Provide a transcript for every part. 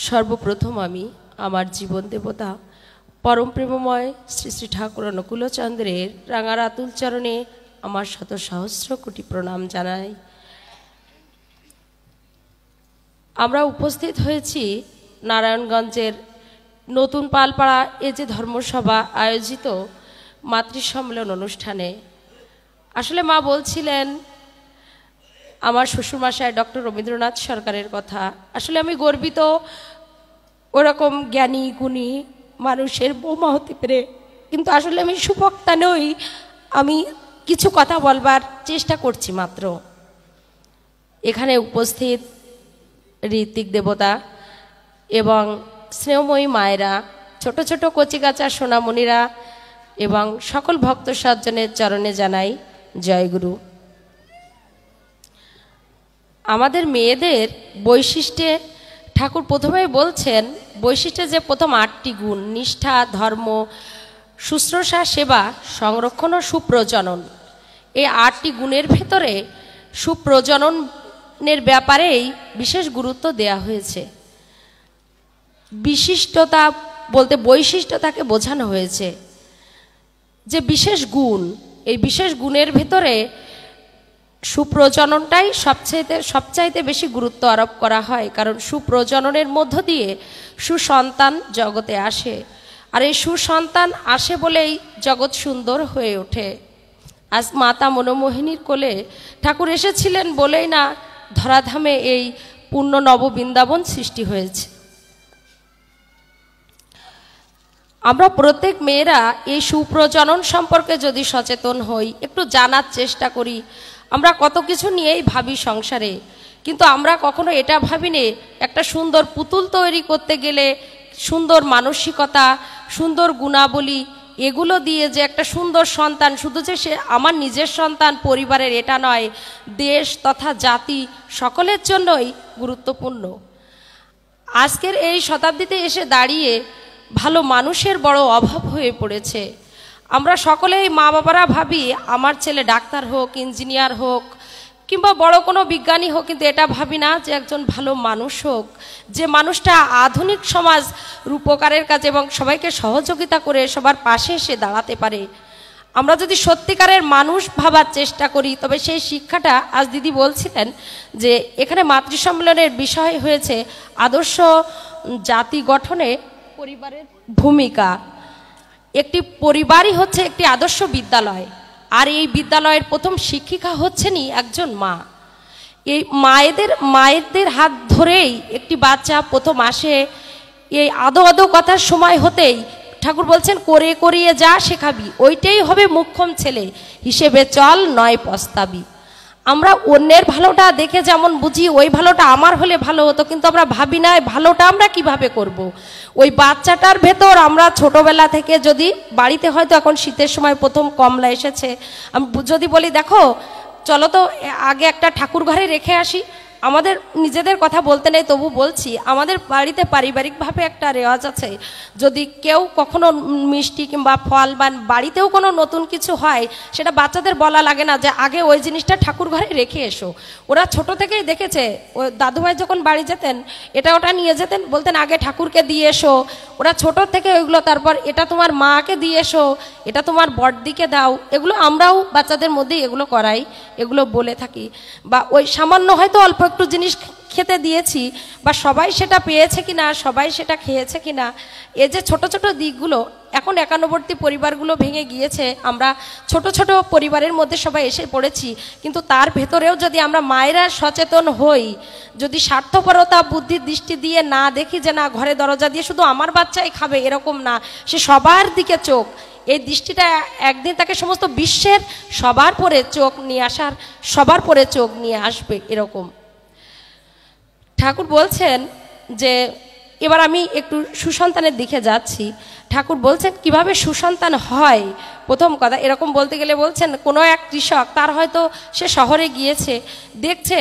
সর্বপ্রথম আমি আমার জীবন দেবতা পরম প্রেমময় শ্রী শ্রী ঠাকুর অনুকূলচন্দ্রের রাঙা রাতুল চরণে আমার শত সহস্র কোটি প্রণাম জানাই। আমরা উপস্থিত হয়েছি নারায়ণগঞ্জের নতুন পালপাড়া এই যে ধর্মসভা আয়োজিত মাতৃ সম্মেলন অনুষ্ঠানে। আসলে মা বলছিলেন আমার শ্বশুরমশাই ডক্টর রবীন্দ্রনাথ সরকারের কথা। আসলে আমি গর্বিত ওরকম জ্ঞানী গুণী মানুষের বৌমা হতে পেরে, কিন্তু আসলে আমি সুবক্তা নই। আমি কিছু কথা বলবার চেষ্টা করছি মাত্র। এখানে উপস্থিত ঋত্বিক দেবতা এবং স্নেহময়ী মায়েরা, ছোট ছোট কচিকাচা সোনামণিরা এবং সকল ভক্ত সজ্জনের চরণে জানাই জয়গুরু। আমাদের মেয়েদের বৈশিষ্ট্যে ঠাকুর প্রথমেই বলছেন, বৈশিষ্ট্যে যে প্রথম 8টি গুণ, নিষ্ঠা, ধর্ম, শুশ্রূষা, সেবা, সংরক্ষণ ও সুপ্রজনন। এই 8টি গুণের ভেতরে সুপ্রজননের ব্যাপারেই বিশেষ গুরুত্ব দেয়া হয়েছে। বিশিষ্টতা বলতে বৈশিষ্ট্যতাকে বোঝানো হয়েছে যে বিশেষ গুণ, এই বিশেষ গুণের ভেতরে সুপ্রজননটাই সবচাইতে বেশি গুরুত্ব আরোপ করা হয়। কারণ সুপ্রজননের মধ্য দিয়ে সুসন্তান জগতে আসে, আর এই সুসন্তান আসে বলেই জগৎ সুন্দর হয়ে ওঠে। আজ মাতা মনোমোহিনীর কোলে ঠাকুর এসেছিলেন বলেই না ধরাধামে এই পূর্ণ নববৃন্দাবন সৃষ্টি হয়েছে। আমরা প্রত্যেক মেয়েরা এই সুপ্রজনন সম্পর্কে যদি সচেতন হই, একটু জানার চেষ্টা করি। আমরা কত কিছু নিয়েই ভাবি সংসারে, কিন্তু আমরা কখনো এটা ভাবিনি একটা সুন্দর পুতুল তৈরি করতে গেলে সুন্দর মানসিকতা, সুন্দর গুণাবলী, এগুলো দিয়ে যে একটা সুন্দর সন্তান, শুধু যে সে আমার নিজের সন্তান, পরিবারের এটা নয়, দেশ তথা জাতি সকলের জন্যই গুরুত্বপূর্ণ। আজকের এই শতাব্দীতে এসে দাঁড়িয়ে ভালো মানুষের বড় অভাব হয়ে পড়েছে। আমরা সকলেই মা বাবারা ভাবি আমার ছেলে ডাক্তার হোক, ইঞ্জিনিয়ার হোক, কিংবা বড় কোনো বিজ্ঞানী হোক, কিন্তু এটা ভাবি না যে একজন ভালো মানুষ হোক, যে মানুষটা আধুনিক সমাজ রূপকারের কাজে এবং সবাইকে সহযোগিতা করে সবার পাশে এসে দাঁড়াতে পারে। আমরা যদি সত্যিকারের মানুষ ভাবার চেষ্টা করি, তবে সেই শিক্ষাটা আজ দিদি বলছিলেন যে এখানে মাতৃ সম্মেলনের বিষয় হয়েছে আদর্শ জাতি গঠনে পরিবারের ভূমিকা। একটি পরিবারই হচ্ছে একটি আদর্শ বিদ্যালয়, আর এই বিদ্যালয়ের প্রথম শিক্ষিকা হচ্ছেনই একজন মা। এই মায়েদের হাত ধরেই একটি বাচ্চা প্রথম আসে। এই আদো আদো কথার সময় হতেই ঠাকুর বলছেন করে করিয়ে যা শেখাবি, ওইটাই হবে মুখ্যম ছেলে, হিসেবে চল নয় পস্তাবি। আমরা অন্যের ভালোটা দেখে যেমন বুঝি ওই ভালোটা আমার হলে ভালো হতো, কিন্তু আমরা ভাবি না ভালোটা আমরা কিভাবে করব। ওই বাচ্চাটার ভেতর আমরা ছোটবেলা থেকে যদি বাড়িতে, হয়তো এখন শীতের সময় প্রথম কমলা এসেছে, আমি যদি বলি দেখো চলো তো আগে একটা ঠাকুর ঘরে রেখে আসি, আমাদের নিজেদের কথা বলতে নেই তবু বলছি, আমাদের বাড়িতে পারিবারিকভাবে একটা রেওয়াজ আছে, যদি কেউ কখনো মিষ্টি কিংবা ফল বা বাড়িতেও কোনো নতুন কিছু হয়, সেটা বাচ্চাদের বলা লাগে না যে আগে ওই জিনিসটা ঠাকুর ঘরে রেখে এসো। ওরা ছোট থেকেই দেখেছে, ওই দাদুভাই যখন বাড়ি যেতেন এটা ওটা নিয়ে যেতেন, বলতেন আগে ঠাকুরকে দিয়ে এসো। ওরা ছোট থেকে ওইগুলো, তারপর এটা তোমার মাকে দিয়ে এসো, এটা তোমার বড়দিকে দাও, এগুলো আমরাও বাচ্চাদের মধ্যেই এগুলো করাই, এগুলো বলে থাকি। বা ওই সামান্য হয়তো অল্প একটু জিনিস খেতে দিয়েছি, বা সবাই সেটা পেয়েছে কিনা, সবাই সেটা খেয়েছে কিনা, এই যে ছোট ছোট দিকগুলো, এখন একান্নবর্তী পরিবারগুলো ভেঙে গিয়েছে, আমরা ছোট ছোট পরিবারের মধ্যে সবাই এসে পড়েছি, কিন্তু তার ভেতরেও যদি আমরা মায়েরা সচেতন হই, যদি স্বার্থপরতা বুদ্ধির দৃষ্টি দিয়ে না দেখি যে না ঘরে দরজা দিয়ে শুধু আমার বাচ্চাই খাবে এরকম না, সে সবার দিকে চোখ, এই দৃষ্টিটা একদিন তাকে সমস্ত বিশ্বের সবার পরে চোখ নিয়ে আসার, সবার পরে চোখ নিয়ে আসবে এরকম। ঠাকুর বলছেন যে এবার আমি একটু সুসন্তানের দিকে যাচ্ছি। ঠাকুর বলছেন কিভাবে সুসন্তান হয়। প্রথম কথা এরকম বলতে গেলে বলছেন কোনো এক কৃষক, তার হয়তো সে শহরে গিয়েছে, দেখছে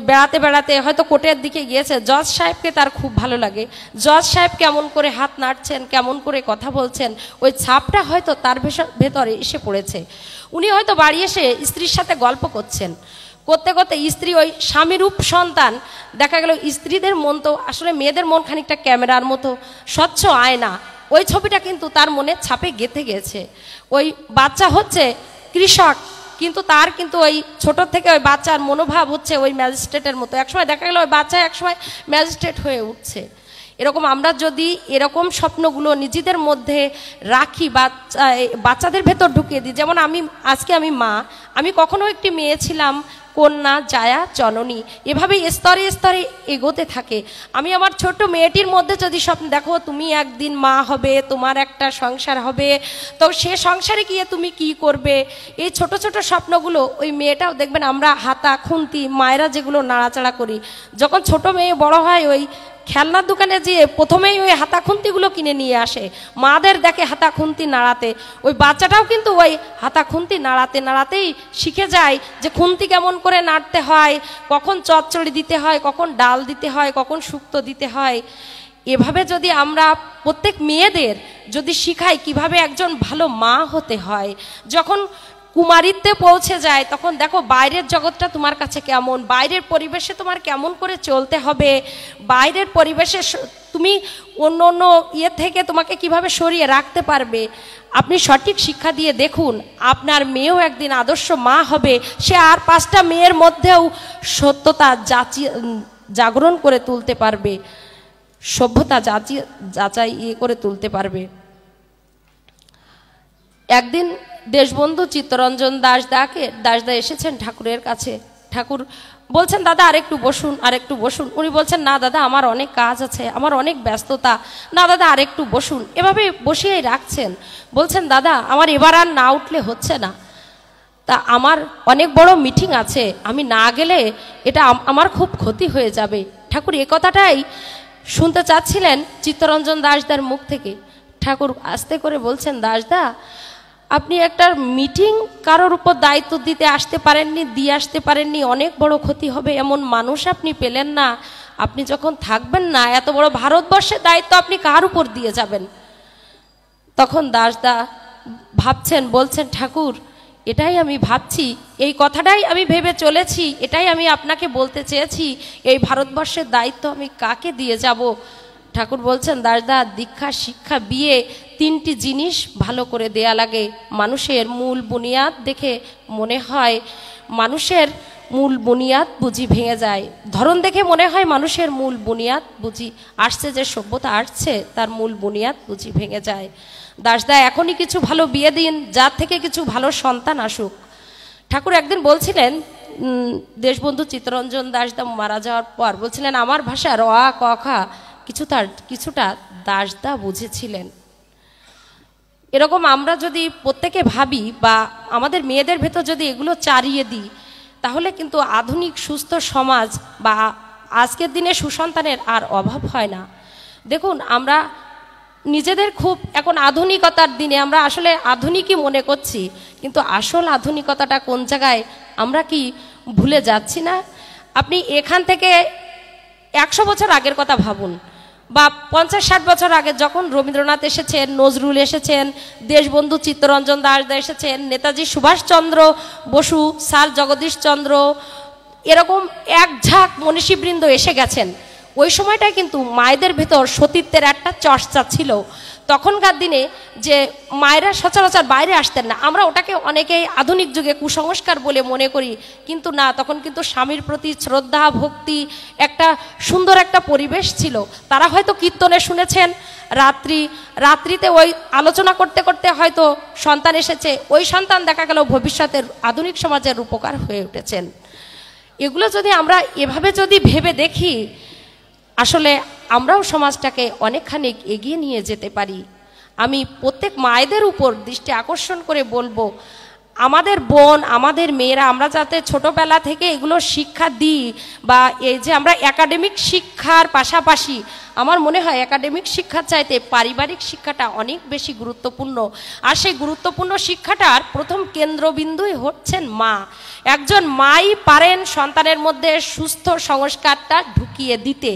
বেড়াতে বেড়াতে হয়তো কোর্টের দিকে গিয়েছে, জজ সাহেবকে তার খুব ভালো লাগে, জজ সাহেব কেমন করে হাত নাড়ছেন, কেমন করে কথা বলছেন, ওই ছাপটা হয়তো তার ভেতরে এসে পড়েছে। উনি হয়তো বাড়ি এসে স্ত্রীর সাথে গল্প করছেন, করতে করতে স্ত্রী ওই স্বামীরূপ সন্তান, দেখা গেল স্ত্রীদের মন তো আসলে মেয়েদের মন খানিকটা ক্যামেরার মতো স্বচ্ছ আয়না, ওই ছবিটা কিন্তু তার মনে ছাপে গেঁথে গেছে। ওই বাচ্চা হচ্ছে কৃষক, কিন্তু তার কিন্তু ওই ছোট থেকে ওই বাচ্চার মনোভাব হচ্ছে ওই ম্যাজিস্ট্রেটের মতো। একসময় দেখা গেল ওই বাচ্চা একসময় ম্যাজিস্ট্রেট হয়ে উঠছে। এরকম আমরা যদি এরকম স্বপ্নগুলো নিজেদের মধ্যে রাখি, বাচ্চাদের ভেতর ঢুকিয়ে দিই। যেমন আজকে আমি মা, আমি কখনো একটি মেয়ে ছিলাম, কন্যা, জায়া, জননী, এভাবেই স্তরে স্তরে এগোতে থাকে। আমি আমার ছোট্ট মেয়েটির মধ্যে যদি স্বপ্ন, দেখো তুমি একদিন মা হবে, তোমার একটা সংসার হবে, তো সে সংসারে গিয়ে তুমি কি করবে, এই ছোট ছোট স্বপ্নগুলো ওই মেয়েটাও দেখবেন আমরা হাতা খুন্তি মায়েরা যেগুলো নাড়াচাড়া করি, যখন ছোট মেয়ে বড় হয় ওই খেলনার দোকানে যেয়ে প্রথমেই ওই হাতা খুন্তিগুলো কিনে নিয়ে আসে, মাদের দেখে হাতা খুন্তি নাড়াতে, ওই বাচ্চাটাও কিন্তু ওই হাতা খুন্তি নাড়াতে নাড়াতেই শিখে যায় যে খুন্তি কেমন করে নাড়তে হয়, কখন চচ্চড়ি দিতে হয়, কখন ডাল দিতে হয়, কখন শুক্তো দিতে হয়। এভাবে যদি আমরা প্রত্যেক মেয়েদের যদি শিখাই কিভাবে একজন ভালো মা হতে হয়, যখন কুমারীত্বে পৌঁছে যায় তখন দেখো বাইরের জগৎটা তোমার কাছে কেমন, বাইরের পরিবেশে তোমার কেমন করে চলতে হবে, বাইরের পরিবেশে তুমি অন্য অন্য থেকে তোমাকে কিভাবে সরিয়ে রাখতে পারবে। আপনি সঠিক শিক্ষা দিয়ে দেখুন, আপনার মেয়েও একদিন আদর্শ মা হবে, সে আর 5টা মেয়ের মধ্যেও সত্যতা জাগরণ করে তুলতে পারবে, সভ্যতা যাচাই করে তুলতে পারবে। একদিন দেশবন্ধু চিত্তরঞ্জন দাসদা এসেছেন ঠাকুরের কাছে। ঠাকুর বলছেন, দাদা আরেকটু বসুন, আরেকটু বসুন। উনি বলছেন, না দাদা আমার অনেক কাজ আছে, আমার অনেক ব্যস্ততা, না দাদা আরেকটু বসুন। এভাবে বসিয়েই রাখছেন। বলছেন, দাদা আমার এবার আর না উঠলে হচ্ছে না, তা আমার অনেক বড় মিটিং আছে, আমি না গেলে এটা আমার খুব ক্ষতি হয়ে যাবে। ঠাকুর এ কথাটাই শুনতে চাচ্ছিলেন চিত্তরঞ্জন দাসদার মুখ থেকে। ঠাকুর আস্তে করে বলছেন, দাসদা আপনি একটা মিটিং কারোর উপর দায়িত্ব দিতে আসতে পারেননি, দিয়ে আসতে পারেননি, অনেক বড় ক্ষতি হবে এমন মানুষ আপনি পেলেন না। আপনি যখন থাকবেন না, এত বড় ভারতবর্ষের দায়িত্ব আপনি কার উপর দিয়ে যাবেন? তখন দাসদা ভাবছেন, বলছেন, ঠাকুর এটাই আমি ভাবছি, এই কথাটাই আমি ভেবে চলেছি, এটাই আমি আপনাকে বলতে চেয়েছি, এই ভারতবর্ষের দায়িত্ব আমি কাকে দিয়ে যাব? ঠাকুর বলছেন, দাসদা দীক্ষা, শিক্ষা, বিয়ে 3টি জিনিস ভালো করে দেয়া লাগে। মানুষের মূল বুনিয়াদ দেখে মনে হয় মানুষের মূল বুনিয়াদ বুঝি ভেঙে যায়, ধরন দেখে মনে হয় মানুষের মূল বুনিয়াদ বুঝি আসছে, যে সভ্যতা আসছে তার মূল বুনিয়াদ বুঝি ভেঙে যায়। দাসদা এখনই কিছু ভালো বিয়ে দিন, যার থেকে কিছু ভালো সন্তান আসুক। ঠাকুর একদিন বলছিলেন, দেশবন্ধু চিত্তরঞ্জন দাসদা মারা যাওয়ার পর বলছিলেন, আমার ভাষা র আ ক খ কিছুটা দাসদা বুঝেছিলেন। এরকম আমরা যদি প্রত্যেকে ভাবি বা আমাদের মেয়েদের ভেতর যদি এগুলো চারিয়ে দিই, তাহলে কিন্তু আধুনিক সুস্থ সমাজ বা আজকের দিনে সুসন্তানের আর অভাব হয় না। দেখুন আমরা নিজেদের খুব এখন আধুনিকতার দিনে আমরা আসলে আধুনিকই মনে করছি, কিন্তু আসল আধুনিকতাটা কোন জায়গায় আমরা কি ভুলে যাচ্ছি না? আপনি এখান থেকে 100 বছর আগের কথা ভাবুন, বা 50-60 বছর আগে যখন রবীন্দ্রনাথ এসেছেন, নজরুল এসেছেন, দেশবন্ধু চিত্তরঞ্জন দাসদা এসেছেন, নেতাজি সুভাষচন্দ্র বসু, স্যার জগদীশ চন্দ্র, এরকম এক ঝাঁক মনীষীবৃন্দ এসে গেছেন। ওই সময়টায় কিন্তু মায়েদের ভেতর সতীত্বের একটা চর্চা ছিল। তখনকার দিনে যে মায়েরা সচরাচর বাইরে আসতেন না, আমরা ওটাকে অনেকেই আধুনিক যুগে কুসংস্কার বলে মনে করি, কিন্তু না, তখন কিন্তু স্বামীর প্রতি শ্রদ্ধা ভক্তি একটা সুন্দর একটা পরিবেশ ছিল। তারা হয়তো কীর্তনে শুনেছেন, রাত্রিতে ওই আলোচনা করতে করতে হয়তো সন্তান এসেছে, ওই সন্তান দেখা গেল ভবিষ্যতের আধুনিক সমাজের উপকার হয়ে উঠেছেন। এগুলো যদি আমরা এভাবে যদি ভেবে দেখি, আসলে আমরাও সমাজটাকে অনেকখানি এগিয়ে নিয়ে যেতে পারি। আমি প্রত্যেক মায়েদের উপর দৃষ্টি আকর্ষণ করে বলবো, আমাদের বোন, আমাদের মেয়েরা, আমরা যাতে ছোটবেলা থেকে এগুলো শিক্ষা দিই, বা এই যে আমরা একাডেমিক শিক্ষার পাশাপাশি, আমার মনে হয় একাডেমিক শিক্ষার চাইতে পারিবারিক শিক্ষাটা অনেক বেশি গুরুত্বপূর্ণ। আর সেই গুরুত্বপূর্ণ শিক্ষাটার প্রথম কেন্দ্রবিন্দুই হচ্ছেন মা। একজন মাই পারেন সন্তানের মধ্যে সুস্থ সংস্কারটা ঢুকিয়ে দিতে।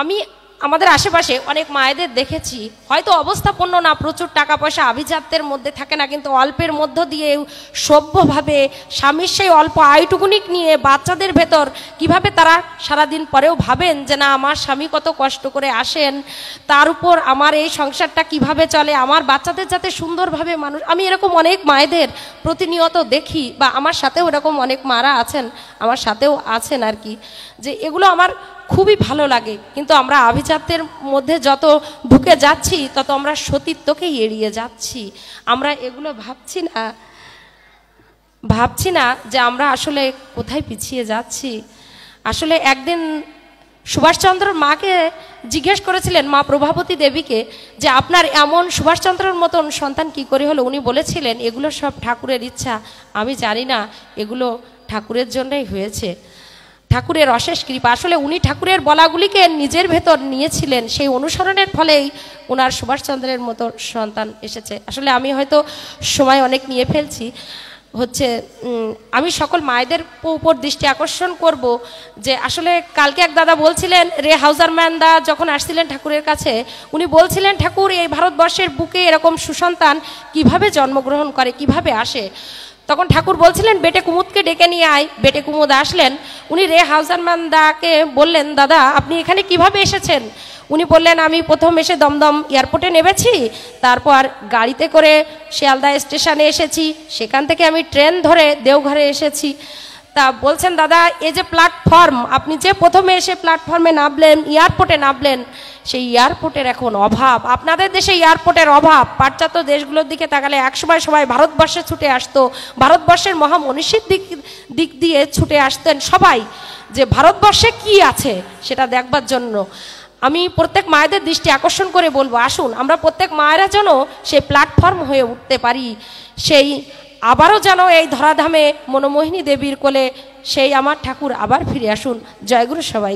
আমি আমাদের আশেপাশে অনেক মায়েদের দেখেছি, হয়তো অবস্থাপন্ন না, প্রচুর টাকা পয়সা আভিজাত্যের মধ্যে থাকে না, কিন্তু অল্পের মধ্য দিয়ে সভ্যভাবে স্বামীর সেই অল্প আয়টুকুনিক নিয়ে বাচ্চাদের ভেতর কিভাবে তারা সারাদিন পরেও ভাবেন যে না আমার স্বামী কত কষ্ট করে আসেন, তার উপর আমার এই সংসারটা কিভাবে চলে, আমার বাচ্চাদের যাতে সুন্দরভাবে মানুষ। আমি এরকম অনেক মায়েদের প্রতিনিয়ত দেখি, বা আমার সাথেও এরকম অনেক মারা আছেন, আমার সাথেও আছেন আর কি, যে এগুলো আমার খুবই ভালো লাগে। কিন্তু আমরা আভিজাত্যের মধ্যে যত ঢুকে যাচ্ছি তত আমরা সতীত্বকেই এড়িয়ে যাচ্ছি। আমরা এগুলো ভাবছি না যে আমরা আসলে কোথায় পিছিয়ে যাচ্ছি। আসলে একদিন সুভাষচন্দ্রর মাকে জিজ্ঞেস করেছিলেন, মা প্রভাবতী দেবীকে, যে আপনার এমন সুভাষচন্দ্রের মতন সন্তান কি করে হলো? উনি বলেছিলেন এগুলো সব ঠাকুরের ইচ্ছা, আমি জানি না, এগুলো ঠাকুরের জন্যই হয়েছে, ঠাকুরের অশেষ কৃপা। আসলে উনি ঠাকুরের বলাগুলিকে নিজের ভেতর নিয়েছিলেন, সেই অনুসরণের ফলেই ওনার সুভাষচন্দ্রের মতো সন্তান এসেছে। আসলে আমি হয়তো সময় অনেক নিয়ে ফেলছি, আমি সকল মায়েদের উপর দৃষ্টি আকর্ষণ করব যে আসলে কালকে এক দাদা বলছিলেন, রে হাউজারম্যান দা যখন আসছিলেন ঠাকুরের কাছে, উনি বলছিলেন ঠাকুর এই ভারতবর্ষের বুকে এরকম সুসন্তান কিভাবে জন্মগ্রহণ করে, কিভাবে আসে। তখন ঠাকুর বলছিলেন বেটে কুমুদকে ডেকে নিয়ে আয়। বেটে কুমুদ আসলেন, উনি রে হাউজারম্যান দাকে বললেন, দাদা আপনি এখানে কিভাবে এসেছেন? উনি বললেন আমি প্রথম এসে দমদম এয়ারপোর্টে নেমেছি, তারপর গাড়িতে করে শিয়ালদা স্টেশনে এসেছি, সেখান থেকে আমি ট্রেন ধরে দেওঘরে এসেছি। তা বলছেন দাদা এই যে প্ল্যাটফর্ম, আপনি যে প্রথমে এসে প্ল্যাটফর্মে নামলেন, এয়ারপোর্টে নামলেন, সেই এয়ারপোর্টের এখন অভাব। আপনাদের দেশে এয়ারপোর্টের অভাব। পাশ্চাত্য দেশগুলোর দিকে তাকালে একসময় সবাই ভারতবর্ষে ছুটে আসতো, ভারতবর্ষের মহামনীষীর দিক দিয়ে ছুটে আসতেন সবাই, যে ভারতবর্ষে কি আছে সেটা দেখবার জন্য। আমি প্রত্যেক মায়েদের দৃষ্টি আকর্ষণ করে বলবো, আসুন আমরা প্রত্যেক মায়েরা যেন সেই প্ল্যাটফর্ম হয়ে উঠতে পারি, সেই আবারও যেন এই ধরাধামে মনোমোহিনী দেবীর কোলে সেই আমার ঠাকুর আবার ফিরে আসুন। জয়গুরু সবাই।